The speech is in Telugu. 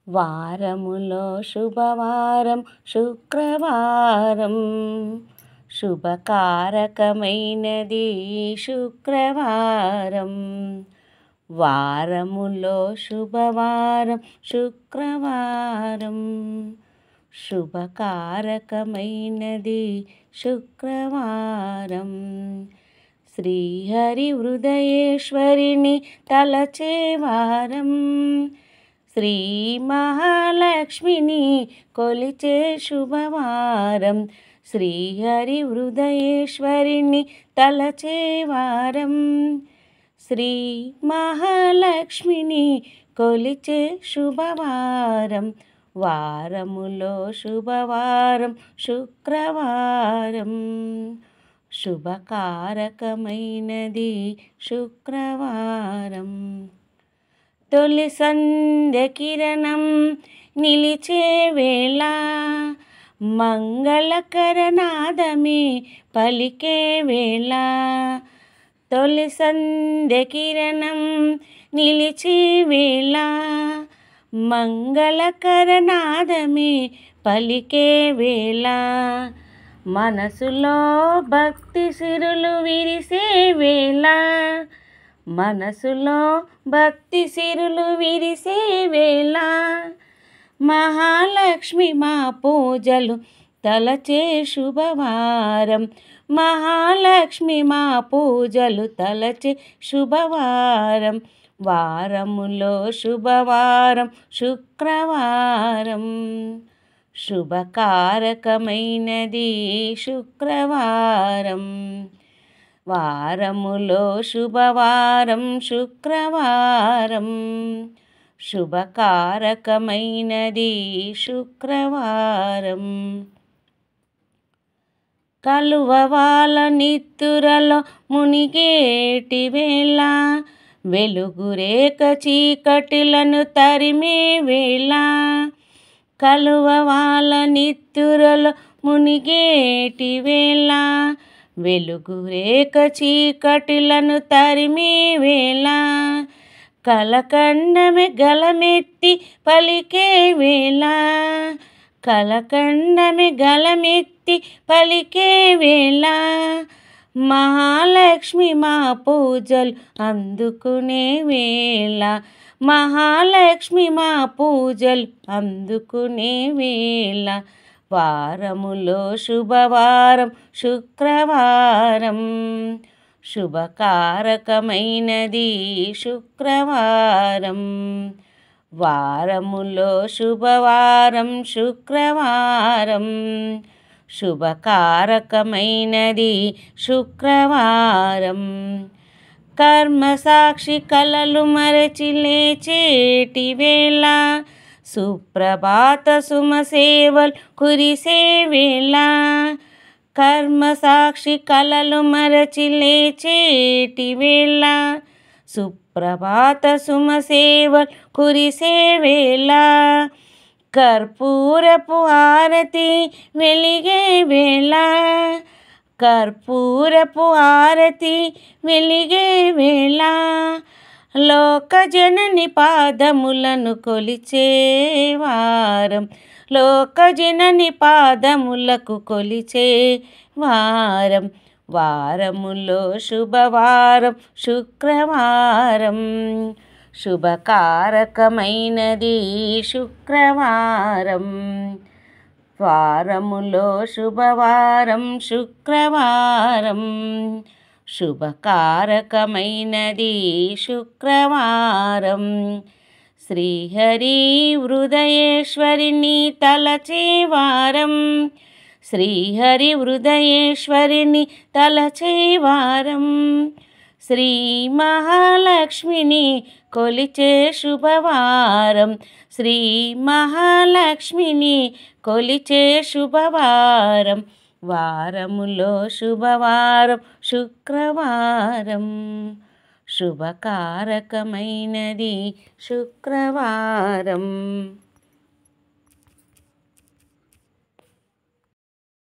వారములో శుభవారం శుక్రవారం, శుభకారకమైనది శుక్రవారం. వారములో శుభవారం శుక్రవారం, శుభకారకమైనది శుక్రవారం. శ్రీహరి హృదయేశ్వరిని తలచేవారం, శ్రీ మహాలక్ష్మిని కొలిచే శుభవారం. శ్రీహరి హృదయేశ్వరిని తలచేవారం, శ్రీ మహాలక్ష్మిని కొలిచే శుభవారం. వారములో శుభవారం శుక్రవారం, శుభకారకమైనది శుక్రవారం. తొలి సంధ్య కిరణం నిలిచే వేళ, మంగళకరనాదమే పలికే వేళ. తొలి సంధ్య కిరణం నిలిచే వేళ, మంగళకరనాదమే పలికే వేళ. మనసులో భక్తి సిరులు విరిసే వేళ, మనసులో భక్తి సిరులు విరిసే వేళ. మహాలక్ష్మి మా పూజలు తలచే శుభవారం, మహాలక్ష్మి మా పూజలు తలచే శుభవారం. వారములో శుభవారం శుక్రవారం, శుభకారకమైనది శుక్రవారం. వారములో శుభవారం శుక్రవారం, శుభకారకమైనది శుక్రవారం. కలువవాల నిత్తురలో మునిగేటి వేళ, వెలుగురేక చీకటిలను తరిమే వేళ. కలువవాల నిత్తురలో మునిగేటి వేళ, వెలుగురేక చీకటిలను తరిమే వేళ. కలకండమే గలమెత్తి పలికే వేళ, కలకండమే గలమెత్తి పలికే వేళ. మహాలక్ష్మి మా పూజలు అందుకునే వేళ, మహాలక్ష్మి మా పూజలు అందుకునే వేళ. వారములో శుభవారం శుక్రవారం, శుభకారకమైనది శుక్రవారం. వారములో శుభవారం శుక్రవారం, శుభకారకమైనది శుక్రవారం. కర్మసాక్షి కలలు మరచి లేచేటి వేళ, సుప్రభాత సుమసేవలు కురిసే వేళ. కర్మసాక్షి కలలు మరచి లేచేటి వేళ, సుప్రభాత సుమసేవలు కురిసే వేళ. కర్పూరపు హారతి వెలిగే వేళ, కర్పూరపు హారతి వెలిగే వేళ. లోకజనని పాదములను కొలిచే వారం, లోకజనని పాదములకు కొలిచే వారం. వారములో శుభవారం శుక్రవారం, శుభకారకమైనది శుక్రవారం. వారములో శుభవారం శుక్రవారం, శుభకారకమైనది శుక్రవారం. శ్రీహరి హృదయేశ్వరిని తలచేవారం, శ్రీహరి హృదయేశ్వరిని తలచేవారం. శ్రీ మహాలక్ష్మిని కొలిచే శుభవారం, శ్రీ మహాలక్ష్మిని కొలిచే శుభవారం. వారములో శుభవారం శుక్రవారం, శుభకారకమైనది శుక్రవారం.